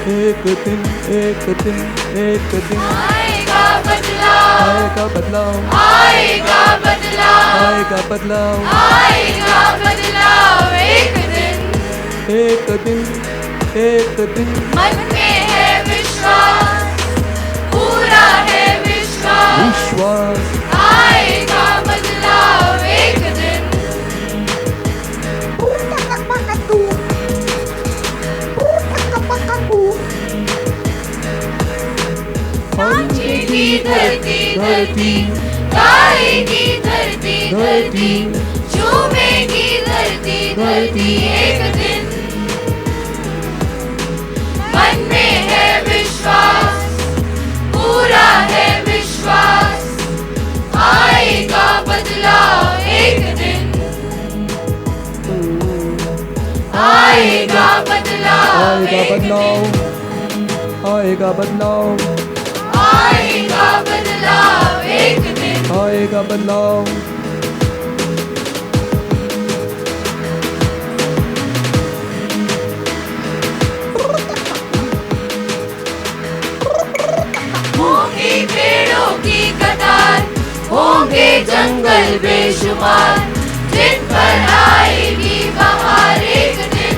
एक दिन एक दिन एक दिन आएगा बदलाव, आएगा बदलाव, आएगा बदलाव, आएगा बदलाव, आएगा बदलाव एक दिन। एक दिन एक दिन मन में है विश्वास, पूरा है विश्वास, विश्वास आएगा बदलाव एक दिन। नाचेगी धरती धरती, गाएगी धरती धरती, झूमेगी धरती धरती एक दिन। मन में है विश्वास, पूरा है विश्वास, आएगा बदलाव एक दिन। आएगा बदलाव, आएगा बदलाव, आएगा बदलाव, आएगा बदलाव एक दिन। आएगा बदलाव। होंगे पेड़ों की कतार, होंगे जंगल बेशुमार, जिन पर आएगी बहार एक दिन।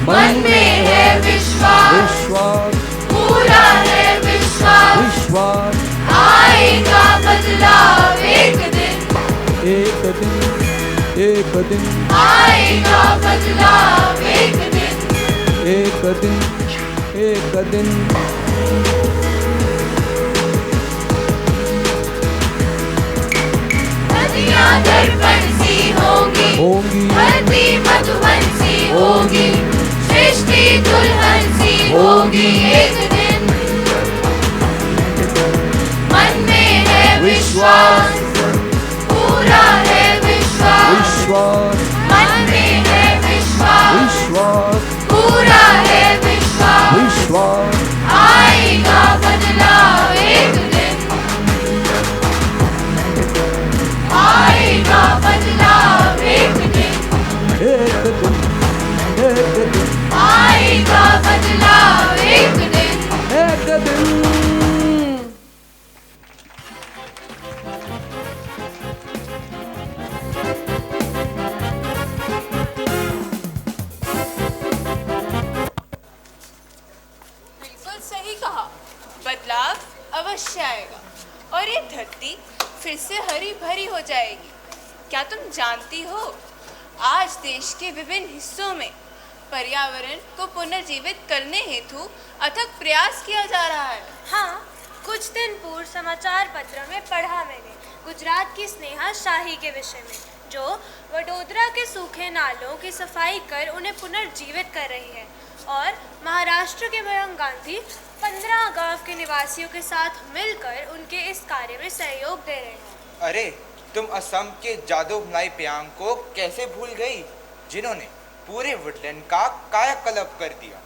मन में है विश्वास, विश्वास पूरा है विश्वास, विश्वास आएगा बदलाव एक दिन। एक दिन एक दिन आएगा बदलाव एक दिन। एक दिन एक दिन नदियाँ दर्पण सी होंगी, होंगी धरती मधुबन सी होगी, सृष्टि दुल्हन सी होगी एक दिन। मन में है विश्वास, पूरा है विश्वास, विश्वास मन में है विश्वास, विश्वास पूरा है विश्वास, विश्वास आएगा बदलाव एक दिन। आएगा बदलाव एक दिन। एक दिन एक दिन आएगा बदलाव एक दिन। एक दिन। बिल्कुल सही कहा, बदलाव अवश्य आएगा और ये धरती फिर से हरी भरी हो जाएगी। क्या तुम जानती हो, आज देश के विभिन्न हिस्सों में पर्यावरण को पुनर्जीवित करने हेतु अथक प्रयास किया जा रहा है। हाँ, कुछ दिन पूर्व समाचार पत्र में पढ़ा मैंने गुजरात की स्नेहा शाही के विषय में, जो वडोदरा के सूखे नालों की सफाई कर उन्हें पुनर्जीवित कर रही है, और महाराष्ट्र के मयंक गांधी 15 गांव के निवासियों के साथ मिलकर उनके इस कार्य में सहयोग दे रहे हैं। अरे, तुम असम के जादव नाई प्यांग को कैसे भूल गई, जिन्होंने पूरे वुडलैंड का कायाकल्प कर दिया।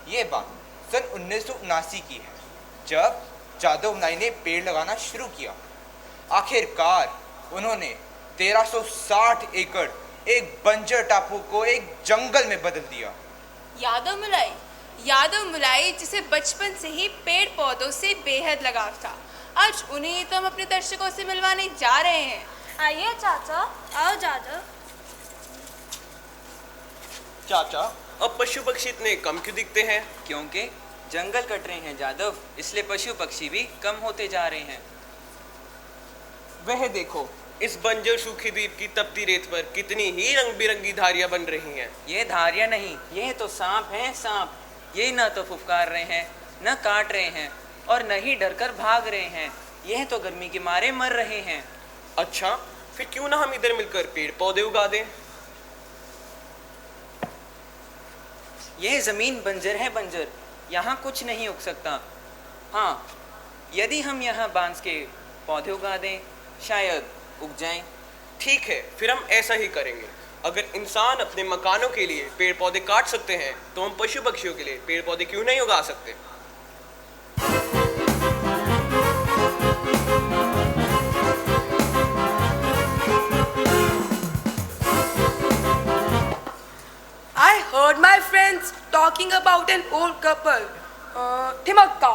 ये बात सन 1979 की है, जब जादव नाई ने पेड़ लगाना शुरू किया। आखिरकार उन्होंने 1360 एकड़ एक बंजर टापू को एक जंगल में बदल दिया। यादव मुलाई जिसे बचपन से ही पेड़ पौधों से बेहद लगाव था, आज उन्हें तो हम अपने दर्शकों से मिलवाने जा रहे हैं। आइए चाचा, आओ जादव। चाचा, अब पशु पक्षी इतने कम क्यों दिखते हैं? क्योंकि जंगल कट रहे हैं जादव, इसलिए पशु पक्षी भी कम होते जा रहे हैं। वह देखो, इस बंजर सूखी द्वीप की तपती रेत पर कितनी ही रंग बिरंगी धारियां बन रही हैं। ये धारियां नहीं, ये तो सांप हैं सांप। ये न तो फुफकार रहे हैं, न काट रहे हैं, और न ही डरकर भाग रहे हैं। यह तो गर्मी के मारे मर रहे हैं। अच्छा, फिर क्यों ना हम इधर मिलकर पेड़ पौधे उगा दें? यह जमीन बंजर है बंजर, यहाँ कुछ नहीं उग सकता। हाँ, यदि हम यहाँ बांस के पौधे उगा दें, शायद उग जाएं। ठीक है, फिर हम ऐसा ही करेंगे। अगर इंसान अपने मकानों के लिए पेड़ पौधे काट सकते हैं, तो हम पशु पक्षियों के लिए पेड़ पौधे क्यों नहीं उगा सकते? I heard my friends talking about an old couple. Thimakka,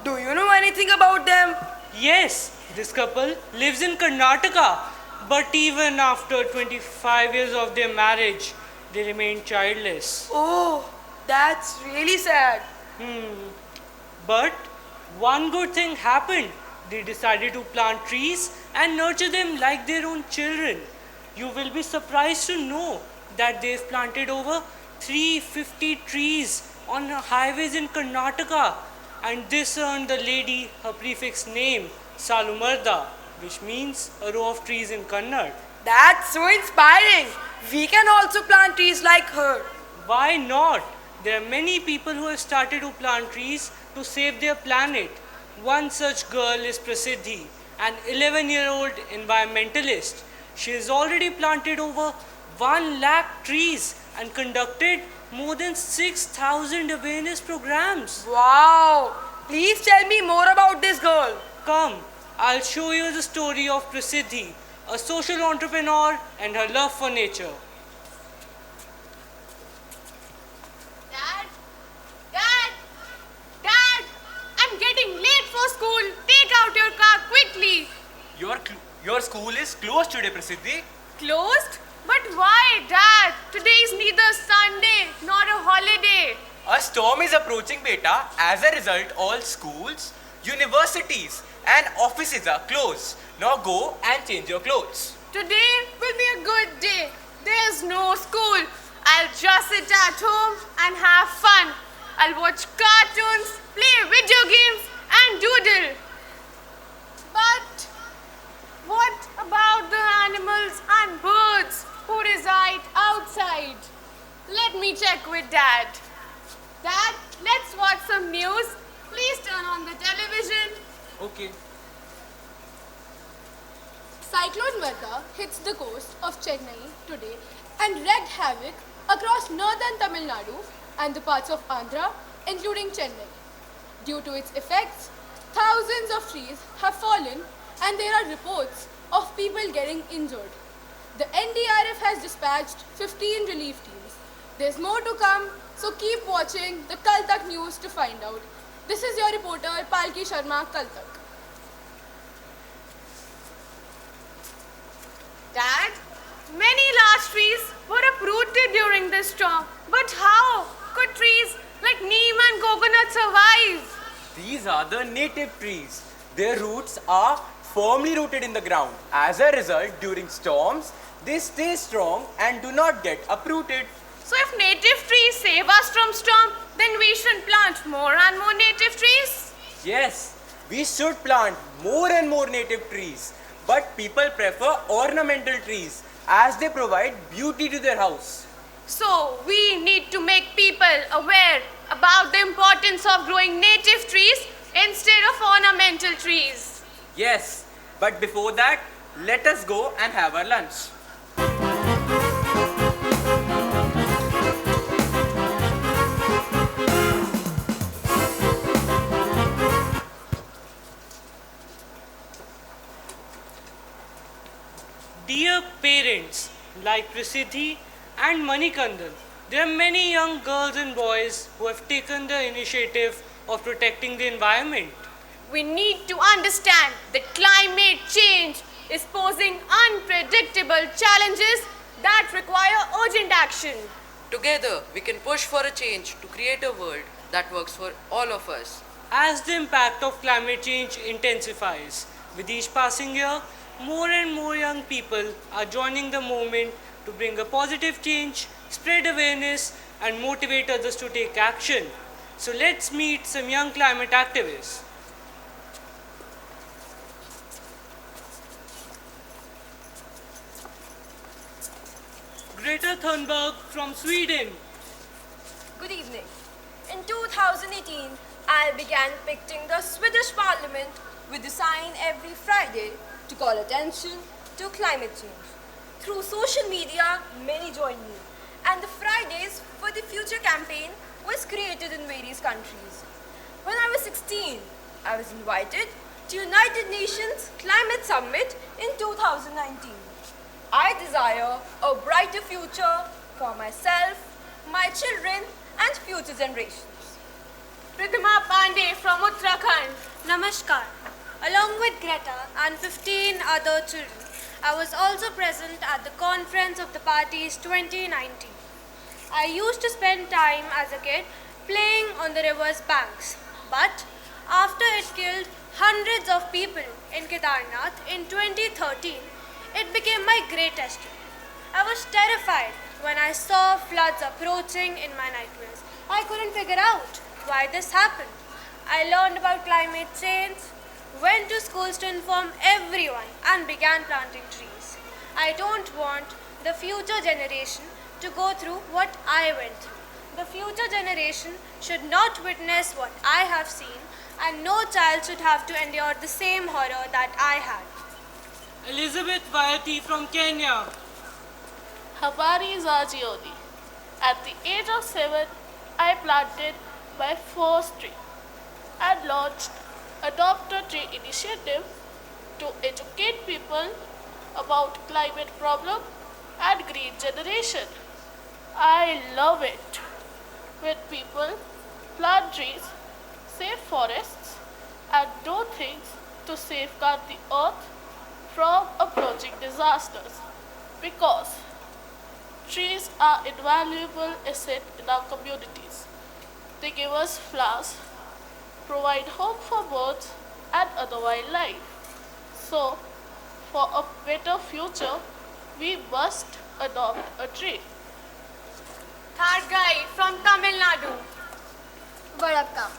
do you know anything about them? Yes, this couple lives in Karnataka, but even after 25 years of their marriage, they remain childless. Oh, that's really sad. But one good thing happened. They decided to plant trees and nurture them like their own children. You will be surprised to know that they've planted over 350 trees on highways in Karnataka, and this earned the lady her prefix name Salumarda, which means a row of trees in Kannada. That's so inspiring. We can also plant trees like her. Why not? There are many people who have started to plant trees to save their planet. One such girl is Prasiddhi, an 11-year-old environmentalist. She has already planted over 1 lakh trees and conducted more than 6,000 awareness programs. Wow! Please tell me more about this girl. Come, I'll show you the story of Prasiddhi, a social entrepreneur and her love for nature. Dad, I'm getting late for school. Take out your car quickly. Your school is closed today, Prasiddhi. Closed? But why, Dad? Today is neither Sunday nor a holiday. A storm is approaching, beta. As a result, all schools, universities and offices are closed. Now go and change your clothes. Today will be a good day. There's no school. I'll just sit at home and have fun. I'll watch cartoons, play video games and doodle. But what about the animals and birds who reside outside? Let me check with Dad. Dad, let's watch some news. Please turn on the television. Okay. Cyclone Varda hits the coast of Chennai today and wreaked havoc across northern Tamil Nadu and the parts of Andhra, including Chennai. Due to its effects, thousands of trees have fallen and there are reports of people getting injured. The NDRF has dispatched 15 relief teams. There's more to come, so keep watching the Kal Tak news to find out. This is your reporter Palki Sharma, Kal Tak. Dad, many large trees were uprooted during this storm. But how could trees like neem and coconut survive? These are the native trees. Their roots are firmly rooted in the ground. As a result, during storms, they stay strong and do not get uprooted. So if native trees save us from storm, then we should plant more and more native trees? Yes, we should plant more and more native trees. But people prefer ornamental trees as they provide beauty to their house. So we need to make people aware about the importance of growing native trees instead of ornamental trees. Yes, but before that, let us go and have our lunch. Dear parents like Prasiddhi and Manikandan, there are many young girls and boys who have taken the initiative of protecting the environment. We need to understand that climate change is posing unpredictable challenges that require urgent action. Together, we can push for a change to create a world that works for all of us. As the impact of climate change intensifies, with each passing year, more and more young people are joining the movement to bring a positive change, spread awareness, and motivate others to take action. So let's meet some young climate activists. Greta Thunberg from Sweden. Good evening. In 2018, I began picketing the Swedish Parliament with a sign every Friday to call attention to climate change. Through social media, many joined me, and the Fridays for the Future campaign was created in various countries. When I was 16, I was invited to United Nations Climate Summit in 2019. I desire a brighter future for myself, my children, and future generations. Pradima Pandey from Uttarakhand. Namaskar. Along with Greta and 15 other children, I was also present at the conference of the party's 2019. I used to spend time as a kid playing on the river's banks, but after it killed hundreds of people in Kedarnath in 2013, it became my greatest dream. I was terrified when I saw floods approaching in my nightmares. I couldn't figure out why this happened. I learned about climate change, went to schools to inform everyone, and began planting trees. I don't want the future generation to go through what I went through. The future generation should not witness what I have seen, and no child should have to endure the same horror that I had. Elizabeth Vayati from Kenya. Habari za jioni. At the age of 7, I planted my first tree and launched Adopt a Tree initiative to educate people about climate problem and green generation. I love it when people plant trees, save forests, and do things to safeguard the earth from approaching disasters, because trees are invaluable asset in our communities. They give us flowers, provide home for birds and other wildlife. So, for a better future, we must adopt a tree. Thargai from Tamil Nadu. Vanakkam.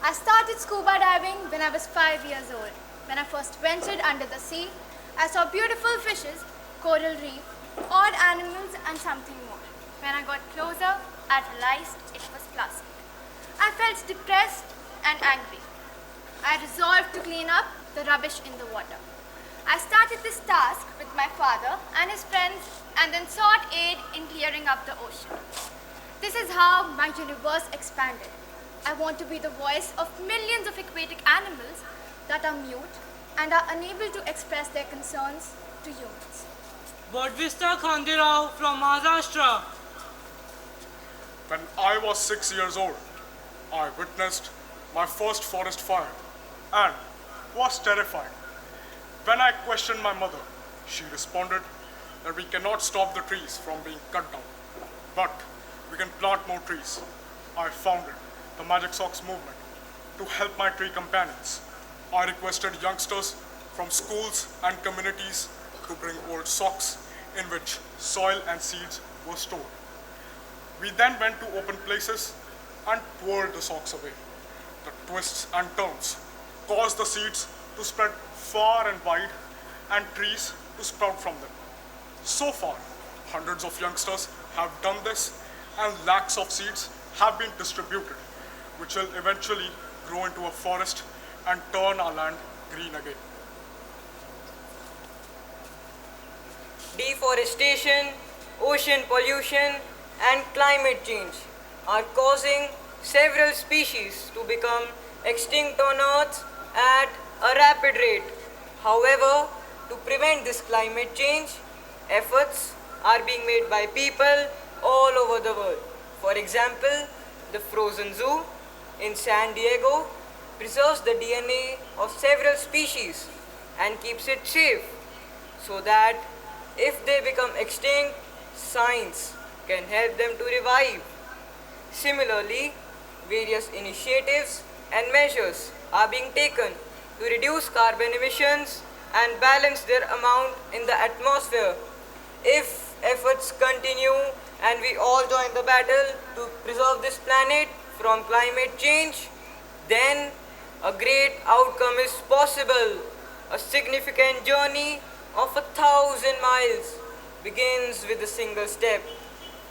I started scuba diving when I was 5 years old. When I first ventured under the sea, I saw beautiful fishes, coral reef, odd animals and something more. When I got closer, I realized it was plastic. I felt depressed and angry. I resolved to clean up the rubbish in the water. I started this task with my father and his friends and then sought aid in clearing up the ocean. This is how my universe expanded. I want to be the voice of millions of aquatic animals that are mute and are unable to express their concerns to humans. Bodvista Khandirao from Maharashtra. When I was 6 years old, I witnessed my first forest fire and was terrified. When I questioned my mother, she responded that we cannot stop the trees from being cut down, but we can plant more trees. I founded the Magic Socks movement to help my tree companions. I requested youngsters from schools and communities to bring old socks in which soil and seeds were stored. We then went to open places and twirled the socks away. The twists and turns caused the seeds to spread far and wide and trees to sprout from them. So far, hundreds of youngsters have done this and lakhs of seeds have been distributed, which will eventually grow into a forest and turn our land green again. Deforestation, ocean pollution, and climate change are causing several species to become extinct on Earth at a rapid rate. However, to prevent this climate change, efforts are being made by people all over the world. For example, the Frozen Zoo in San Diego preserves the DNA of several species and keeps it safe so that if they become extinct, science can help them to revive. Similarly, various initiatives and measures are being taken to reduce carbon emissions and balance their amount in the atmosphere. If efforts continue and we all join the battle to preserve this planet from climate change, then a great outcome is possible. A significant journey of 1,000 miles begins with a single step.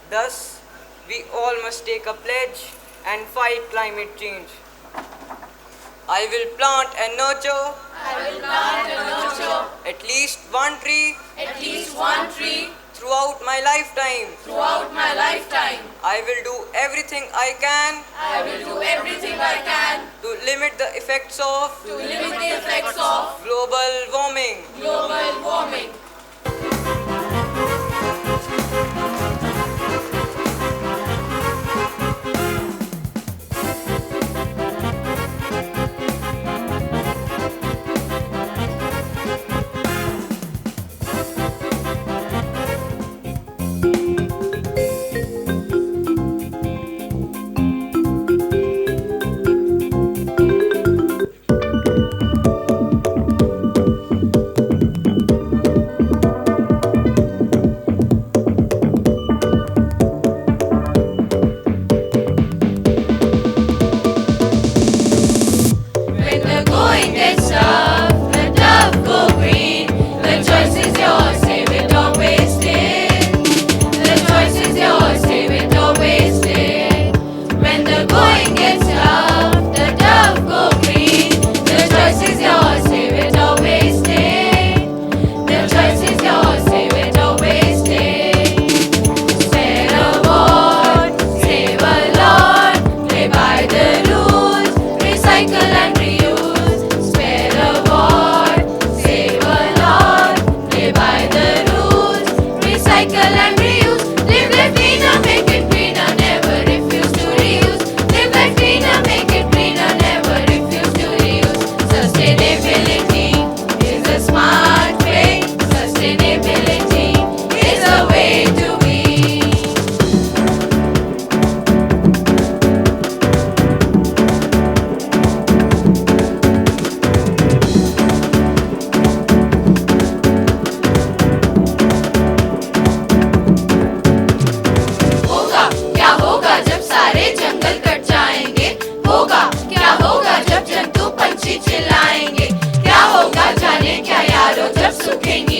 Thus, we all must take a pledge and fight climate change. I will plant and nurture. At least one tree. Throughout my lifetime. I will do everything I can. To limit the effects of. Global warming.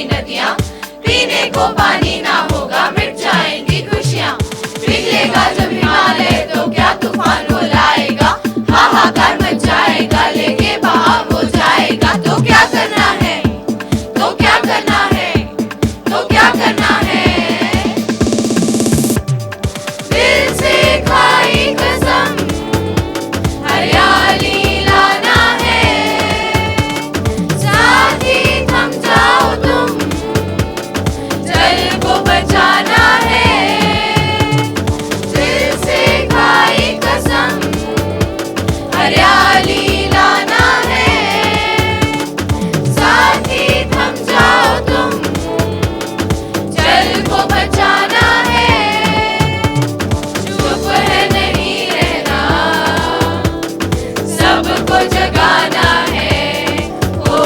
जाएंगी नदियाँ, पीने को पानी ना होगा, मिट जाएंगी खुशियाँ। पिघलेगा जब हिमालय तो क्या तूफान वो लाएगा, हाहाकार मच जाएगा, लेके बहाव हो जाएगा। तो क्या करना है, तो क्या करना है, तो क्या करना है। दिल से खाई कसम, हरियाली लाना है, साथ ही थम जाओ तुम, जल को बचाना है। दिल से खाई कसम, हरियाली लाना है, साथ ही थम जाओ तुम, जल को बचाना है। चुप है नहीं रहना, सबको जगाना है। ओ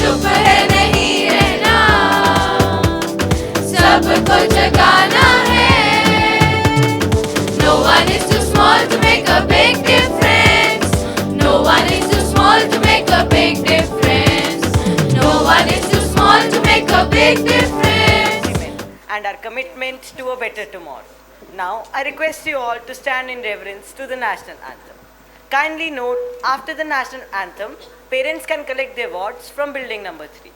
चुप है नहीं रहना, सबको जगाना है। No one is too small to make a big difference. No one is too small to make a big difference. No one is too small to make a big difference. And our commitment to a better tomorrow. Now, I request you all to stand in reverence to the national anthem. Kindly note, after the national anthem, parents can collect their awards from building number 3.